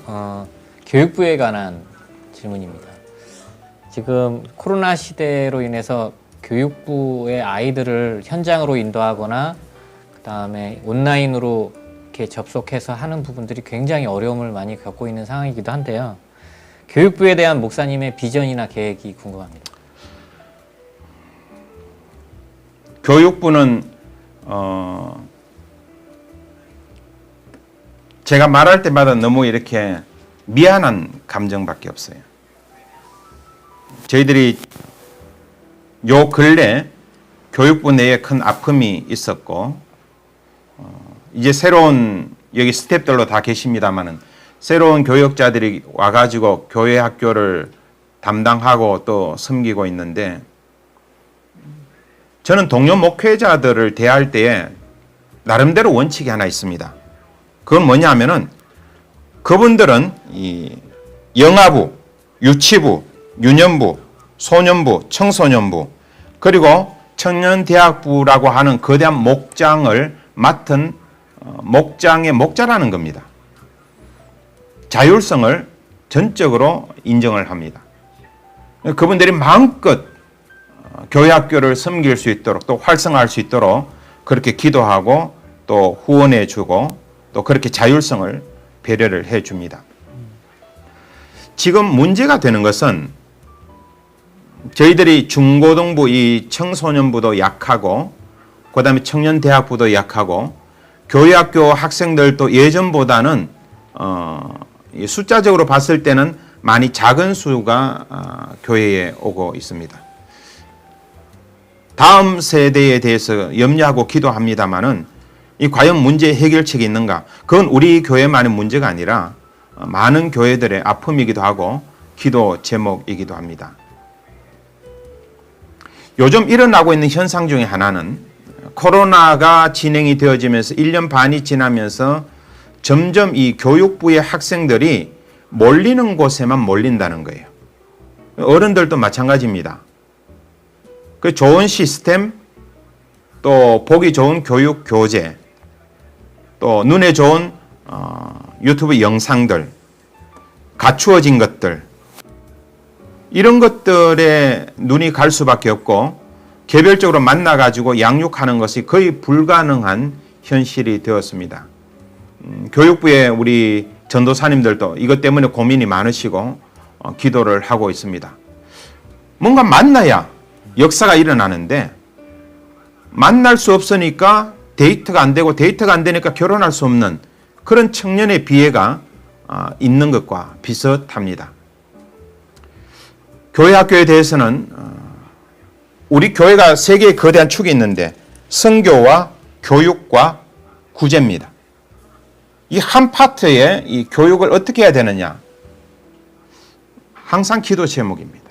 교육부에 관한 질문입니다. 지금 코로나 시대로 인해서 교육부의 아이들을 현장으로 인도하거나 그다음에 온라인으로 이렇게 접속해서 하는 부분들이 굉장히 어려움을 많이 겪고 있는 상황이기도 한데요. 교육부에 대한 목사님의 비전이나 계획이 궁금합니다. 교육부는 제가 말할 때마다 너무 이렇게 미안한 감정밖에 없어요. 저희들이 요 근래 교육부 내에 큰 아픔이 있었고 이제 새로운 여기 스텝들로 다 계십니다만은 새로운 교역자들이 와가지고 교회 학교를 담당하고 또 섬기고 있는데 저는 동료 목회자들을 대할 때에 나름대로 원칙이 하나 있습니다. 그건 뭐냐 하면은 그분들은 이 영아부, 유치부, 유년부, 소년부, 청소년부 그리고 청년대학부라고 하는 거대한 목장을 맡은 목장의 목자라는 겁니다. 자율성을 전적으로 인정을 합니다. 그분들이 마음껏 교회 학교를 섬길 수 있도록 또 활성화할 수 있도록 그렇게 기도하고 또 후원해 주고 또 그렇게 자율성을 배려를 해 줍니다. 지금 문제가 되는 것은 저희들이 중고등부 이 청소년부도 약하고 그다음에 청년대학부도 약하고 교회학교 학생들도 예전보다는 숫자적으로 봤을 때는 많이 작은 수가 교회에 오고 있습니다. 다음 세대에 대해서 염려하고 기도합니다마는 이 과연 문제의 해결책이 있는가? 그건 우리 교회만의 문제가 아니라 많은 교회들의 아픔이기도 하고 기도 제목이기도 합니다. 요즘 일어나고 있는 현상 중에 하나는 코로나가 진행이 되어지면서 1년 반이 지나면서 점점 이 교육부의 학생들이 몰리는 곳에만 몰린다는 거예요. 어른들도 마찬가지입니다. 그 좋은 시스템, 또 보기 좋은 교육 교재, 또 눈에 좋은 유튜브 영상들, 갖추어진 것들 이런 것들에 눈이 갈 수밖에 없고 개별적으로 만나가지고 양육하는 것이 거의 불가능한 현실이 되었습니다. 교육부의 우리 전도사님들도 이것 때문에 고민이 많으시고 기도를 하고 있습니다. 뭔가 만나야 역사가 일어나는데 만날 수 없으니까 데이트가 안 되고 데이트가 안 되니까 결혼할 수 없는 그런 청년의 비애가 있는 것과 비슷합니다. 교회 학교에 대해서는 우리 교회가 세 개의 거대한 축이 있는데 선교와 교육과 구제입니다. 이 한 파트에 이 교육을 어떻게 해야 되느냐 항상 기도 제목입니다.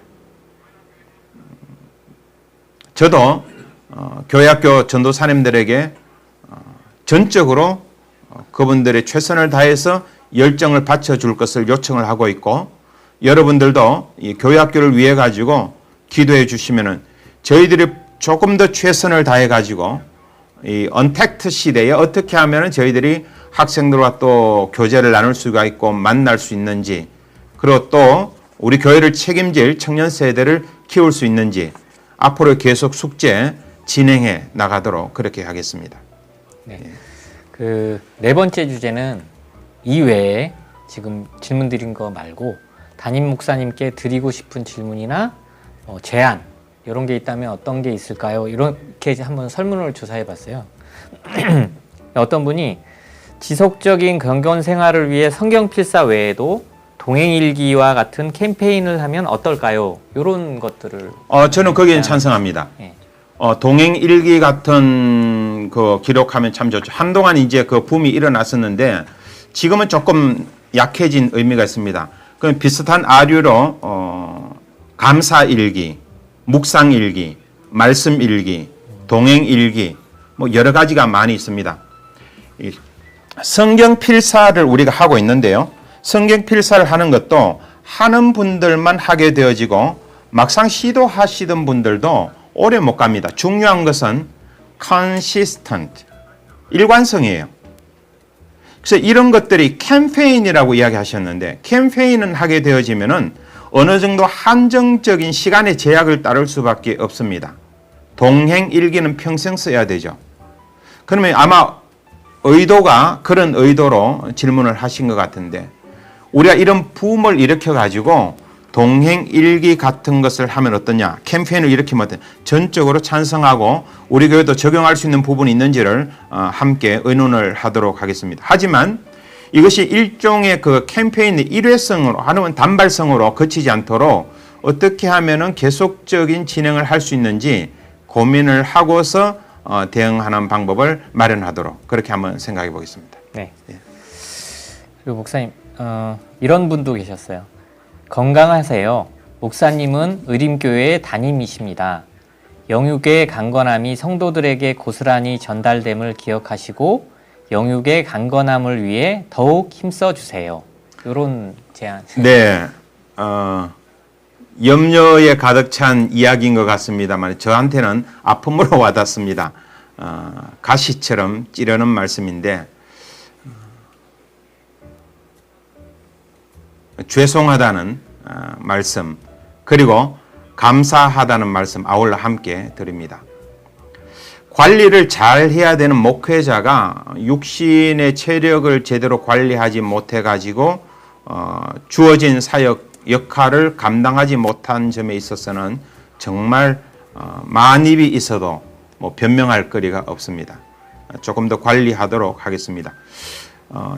저도 교회학교 전도사님들에게 전적으로 그분들의 최선을 다해서 열정을 바쳐줄 것을 요청을 하고 있고 여러분들도 이 교회학교를 위해 가지고 기도해 주시면은 저희들이 조금 더 최선을 다해 가지고 이 언택트 시대에 어떻게 하면은 저희들이 학생들과 또 교제를 나눌 수가 있고 만날 수 있는지, 그리고 또 우리 교회를 책임질 청년 세대를 키울 수 있는지 앞으로 계속 숙제 진행해 나가도록 그렇게 하겠습니다. 네. 그 네 번째 주제는 이외에 지금 질문 드린 거 말고 담임 목사님께 드리고 싶은 질문이나 제안 이런 게 있다면 어떤 게 있을까요? 이렇게 한번 설문을 조사해 봤어요. 어떤 분이 지속적인 경건 생활을 위해 성경 필사 외에도 동행일기와 같은 캠페인을 하면 어떨까요? 이런 것들을 저는 거기에 찬성합니다. 네. 동행일기 같은 그 기록하면 참 좋죠. 한동안 이제 그 붐이 일어났었는데 지금은 조금 약해진 의미가 있습니다. 그 비슷한 아류로 감사일기, 묵상일기, 말씀일기, 동행일기 뭐 여러 가지가 많이 있습니다. 이 성경 필사를 우리가 하고 있는데요. 성경 필사를 하는 것도 하는 분들만 하게 되어지고 막상 시도하시던 분들도 오래 못 갑니다. 중요한 것은 consistent, 일관성이에요. 그래서 이런 것들이 캠페인이라고 이야기하셨는데 캠페인은 하게 되어지면은 어느 정도 한정적인 시간의 제약을 따를 수밖에 없습니다. 동행 일기는 평생 써야 되죠. 그러면 아마 의도가 그런 의도로 질문을 하신 것 같은데 우리가 이런 붐을 일으켜 가지고 동행 일기 같은 것을 하면 어떠냐, 캠페인을 일으키면 어떠냐, 전적으로 찬성하고 우리 교회도 적용할 수 있는 부분이 있는지를 함께 의논을 하도록 하겠습니다. 하지만 이것이 일종의 그 캠페인의 일회성으로 아니면 단발성으로 그치지 않도록 어떻게 하면은 계속적인 진행을 할 수 있는지 고민을 하고서 대응하는 방법을 마련하도록 그렇게 한번 생각해 보겠습니다. 네. 그리고 목사님 이런 분도 계셨어요. 건강하세요. 목사님은 의림교회의 담임이십니다. 영육의 강건함이 성도들에게 고스란히 전달됨을 기억하시고 영육의 강건함을 위해 더욱 힘써 주세요. 이런 제안. 네, 염려에 가득 찬 이야기인 것 같습니다만 저한테는 아픔으로 와닿습니다. 가시처럼 찌르는 말씀인데 죄송하다는 말씀 그리고 감사하다는 말씀 아울러 함께 드립니다. 관리를 잘 해야 되는 목회자가 육신의 체력을 제대로 관리하지 못해 가지고 주어진 사역 역할을 감당하지 못한 점에 있어서는 정말 만입이 있어도 뭐 변명할 거리가 없습니다. 조금 더 관리하도록 하겠습니다.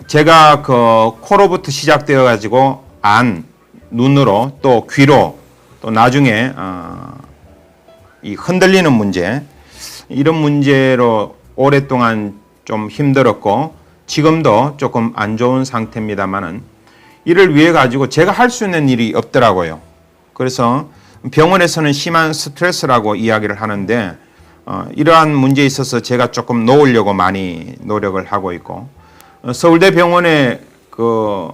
제가 그 코로부터 시작되어 가지고 안, 눈으로 또 귀로 또 나중에 이 흔들리는 문제 이런 문제로 오랫동안 좀 힘들었고 지금도 조금 안 좋은 상태입니다만은 이를 위해 가지고 제가 할 수 있는 일이 없더라고요. 그래서 병원에서는 심한 스트레스라고 이야기를 하는데 이러한 문제에 있어서 제가 조금 놓으려고 많이 노력을 하고 있고 서울대 병원에 그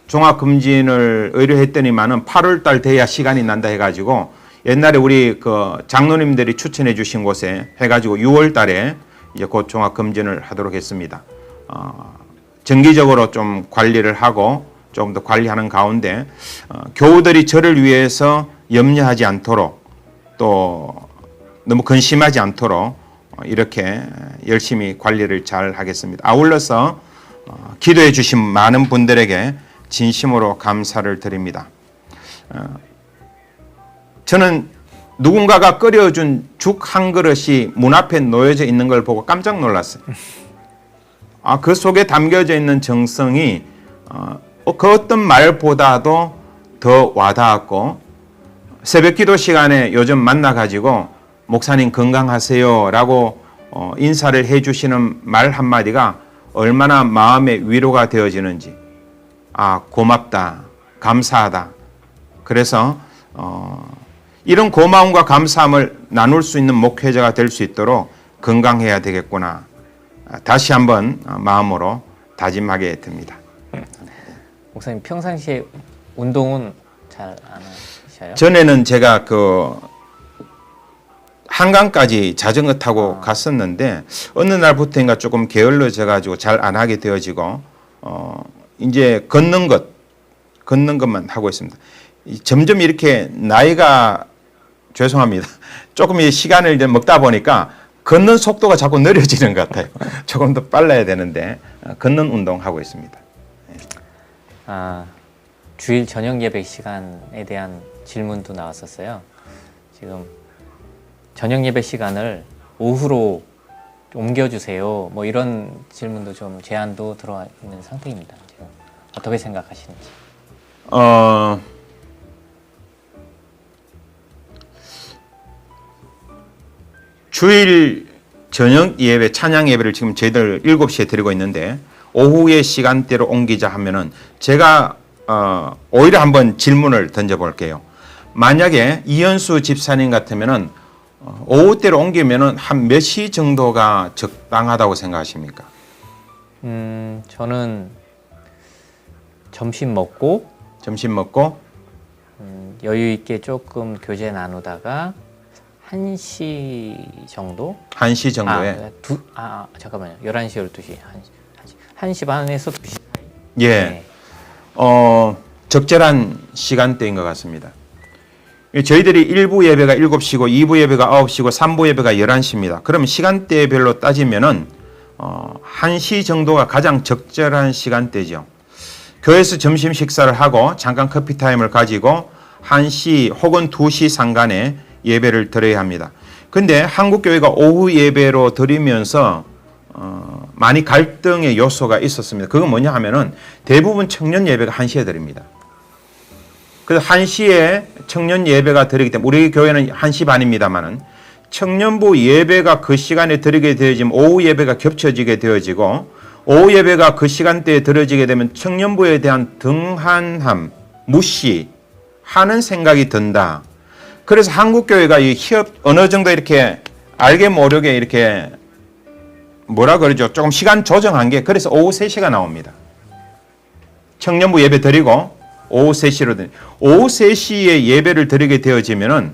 종합검진을 의뢰했더니만은 8월 달 돼야 시간이 난다 해가지고 옛날에 우리 그 장로님들이 추천해 주신 곳에 해가지고 6월 달에 이제 곧 종합검진을 하도록 했습니다. 정기적으로 좀 관리를 하고 좀 더 관리하는 가운데 교우들이 저를 위해서 염려하지 않도록 또 너무 근심하지 않도록 이렇게 열심히 관리를 잘 하겠습니다. 아울러서 기도해 주신 많은 분들에게 진심으로 감사를 드립니다. 저는 누군가가 끓여준 죽 한 그릇이 문 앞에 놓여져 있는 걸 보고 깜짝 놀랐어요. 그 속에 담겨져 있는 정성이 그 어떤 말보다도 더 와닿았고 새벽 기도 시간에 요즘 만나가지고 목사님 건강하세요 라고 인사를 해주시는 말 한마디가 얼마나 마음의 위로가 되어지는지 고맙다, 감사하다. 그래서 이런 고마움과 감사함을 나눌 수 있는 목회자가 될 수 있도록 건강해야 되겠구나. 다시 한번 마음으로 다짐하게 됩니다. 목사님 평상시에 운동은 잘 안 하셔요? 전에는 제가 한강까지 자전거 타고 갔었는데 어느 날부터인가 조금 게을러져 가지고 잘 안 하게 되어지고 이제 걷는 것만 하고 있습니다. 점점 이렇게 나이가 죄송합니다. 조금 이 시간을 이제 먹다 보니까 걷는 속도가 자꾸 느려지는 것 같아요. 조금 더 빨라야 되는데 걷는 운동하고 있습니다. 주일 저녁 예배 시간에 대한 질문도 나왔었어요. 지금 저녁 예배 시간을 오후로 옮겨주세요. 뭐 이런 질문도 좀 제안도 들어와 있는 상태입니다. 지금 어떻게 생각하시는지. 주일 저녁 예배, 찬양 예배를 지금 저희들 7시에 드리고 있는데 오후의 시간대로 옮기자 하면은 제가 오히려 한번 질문을 던져볼게요. 만약에 이현수 집사님 같으면은 오후 때로 옮기면은 한 몇 시 정도가 적당하다고 생각하십니까? 저는 점심 먹고 여유 있게 조금 교제 나누다가 1시 정도? 1시 정도에? 잠깐만요. 11시, 12시. 1시 반에서 2시. 예. 네. 적절한 시간대인 것 같습니다. 저희들이 1부 예배가 7시고 2부 예배가 9시고 3부 예배가 11시입니다. 그럼 시간대별로 따지면은 1시 정도가 가장 적절한 시간대죠. 교회에서 점심 식사를 하고 잠깐 커피 타임을 가지고 1시 혹은 2시 상간에 예배를 드려야 합니다. 근데 한국 교회가 오후 예배로 드리면서 많이 갈등의 요소가 있었습니다. 그건 뭐냐 하면은 대부분 청년 예배가 1시에 드립니다. 그래서 1시에 청년 예배가 드리기 때문에 우리 교회는 1시 반입니다만은 청년부 예배가 그 시간에 드리게 되어지면 오후 예배가 겹쳐지게 되어지고 오후 예배가 그 시간대에 드려지게 되면 청년부에 대한 등한함, 무시하는 생각이 든다. 그래서 한국교회가 이 협 어느 정도 이렇게 알게 모르게 이렇게 뭐라 그러죠? 조금 시간 조정한 게 그래서 오후 3시가 나옵니다. 청년부 예배 드리고 오후 3시로 드리 오후 3시에 예배를 드리게 되어지면은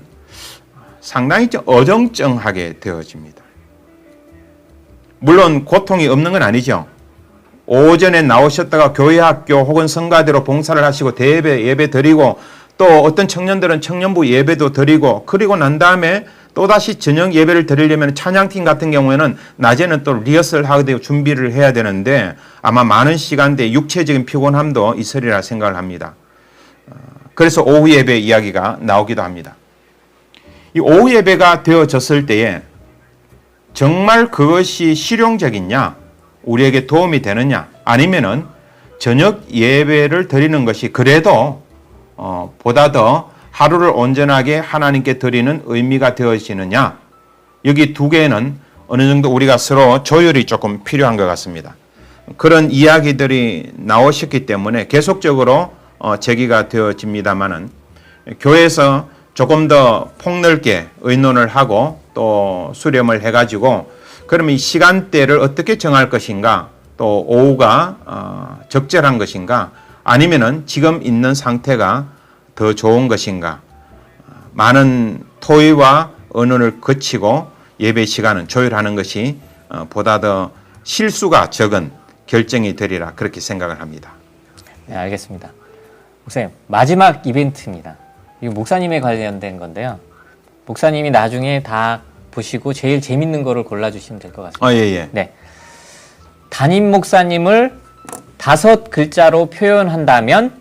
상당히 좀 어정쩡하게 되어집니다. 물론 고통이 없는 건 아니죠. 오전에 나오셨다가 교회 학교 혹은 성가대로 봉사를 하시고 대예배 예배 드리고 또 어떤 청년들은 청년부 예배도 드리고 그리고 난 다음에 또다시 저녁 예배를 드리려면 찬양팀 같은 경우에는 낮에는 또 리허설 하게 되고 준비를 해야 되는데 아마 많은 시간대에 육체적인 피곤함도 있으리라 생각을 합니다. 그래서 오후 예배 이야기가 나오기도 합니다. 이 오후 예배가 되어졌을 때에 정말 그것이 실용적이냐, 우리에게 도움이 되느냐, 아니면은 저녁 예배를 드리는 것이 그래도 보다 더 하루를 온전하게 하나님께 드리는 의미가 되어지느냐, 여기 두 개는 어느 정도 우리가 서로 조율이 조금 필요한 것 같습니다. 그런 이야기들이 나오셨기 때문에 계속적으로 제기가 되어집니다만은 교회에서 조금 더 폭넓게 의논을 하고 또 수렴을 해가지고 그러면 이 시간대를 어떻게 정할 것인가, 또 오후가 적절한 것인가, 아니면은 지금 있는 상태가 더 좋은 것인가, 많은 토의와 의논을 거치고 예배 시간은 조율하는 것이 보다 더 실수가 적은 결정이 되리라 그렇게 생각을 합니다. 네, 알겠습니다. 목사님, 마지막 이벤트입니다. 이거 목사님에 관련된 건데요. 목사님이 나중에 다 보시고 제일 재밌는 거를 골라주시면 될 것 같습니다. 예. 네. 담임 목사님을 5글자로 표현한다면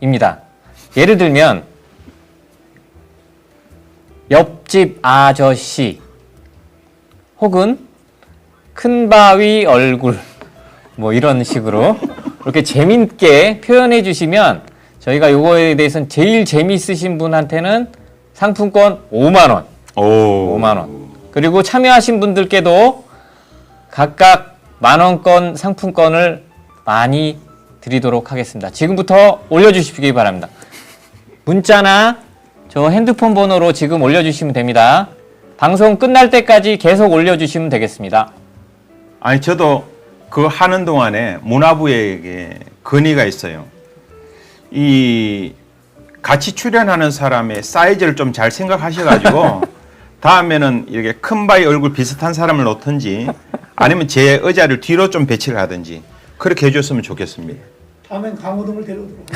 입니다. 예를 들면 옆집 아저씨 혹은 큰바위 얼굴 뭐 이런 식으로 이렇게 재밌게 표현해 주시면 저희가 요거에 대해서는 제일 재미있으신 분한테는 상품권 5만 원. 5만 원. 그리고 참여하신 분들께도 각각 만원권 상품권을 많이 드리도록 하겠습니다. 지금부터 올려주시기 바랍니다. 문자나 저 핸드폰 번호로 지금 올려주시면 됩니다. 방송 끝날 때까지 계속 올려주시면 되겠습니다. 아니 저도 그 하는 동안에 문화부에게 건의가 있어요. 이 같이 출연하는 사람의 사이즈를 좀 잘 생각하셔가지고 다음에는 이렇게 큰 바위 얼굴 비슷한 사람을 놓든지 아니면 제 의자를 뒤로 좀 배치를 하든지 그렇게 해줬으면 좋겠습니다. 다음엔 강호동을 데려오도록.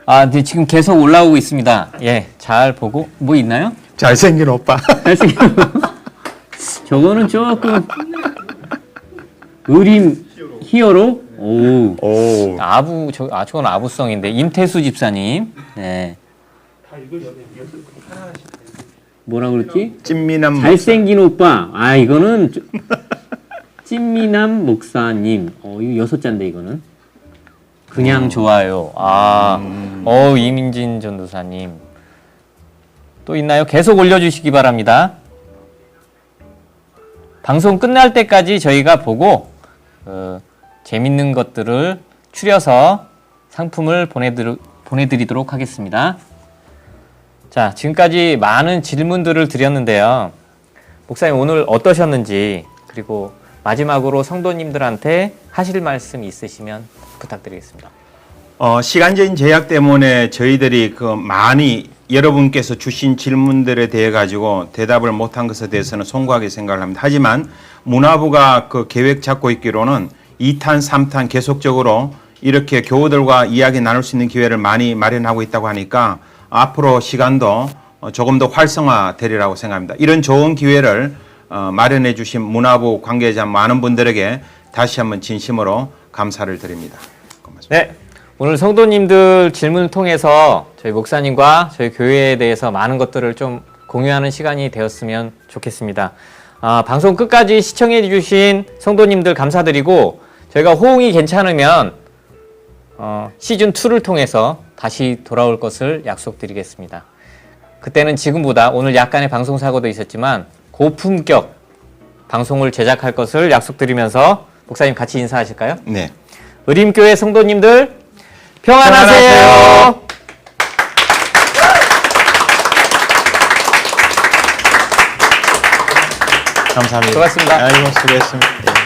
아, 네, 지금 계속 올라오고 있습니다. 예, 잘 보고 뭐 있나요? 잘생긴 오빠. 저거는 조금 의림 히어로. 오. 오. 저건 아부성인데 임태수 집사님. 네. 다 읽으셔야 돼요. 하나씩. 뭐라 그랬지? 찐미남 잘생긴 오빠. 아, 이거는 찐미남 목사님. 이거 6자인데 이거는. 그냥 좋아요. 아, 이민진 전도사님. 또 있나요? 계속 올려주시기 바랍니다. 방송 끝날 때까지 저희가 보고 재밌는 것들을 추려서 상품을 보내드리도록 하겠습니다. 자, 지금까지 많은 질문들을 드렸는데요. 목사님 오늘 어떠셨는지, 그리고 마지막으로 성도님들한테 하실 말씀 있으시면 부탁드리겠습니다. 시간적인 제약 때문에 저희들이 많이 여러분께서 주신 질문들에 대해 가지고 대답을 못한 것에 대해서는 송구하게 생각을 합니다. 하지만 문화부가 그 계획 잡고 있기로는 2탄, 3탄 계속적으로 이렇게 교우들과 이야기 나눌 수 있는 기회를 많이 마련하고 있다고 하니까 앞으로 시간도 조금 더 활성화되리라고 생각합니다. 이런 좋은 기회를 마련해 주신 문화부 관계자 많은 분들에게 다시 한번 진심으로 감사를 드립니다. 고맙습니다. 네, 오늘 성도님들 질문을 통해서 저희 목사님과 저희 교회에 대해서 많은 것들을 좀 공유하는 시간이 되었으면 좋겠습니다. 방송 끝까지 시청해 주신 성도님들 감사드리고, 저희가 호응이 괜찮으면 시즌2를 통해서 다시 돌아올 것을 약속드리겠습니다. 그때는 지금보다, 오늘 약간의 방송사고도 있었지만 고품격 방송을 제작할 것을 약속드리면서 목사님 같이 인사하실까요? 네. 의림교회 성도님들 평안하세요. 감사합니다. 수고하셨습니다. 아이고, 수고했습니다.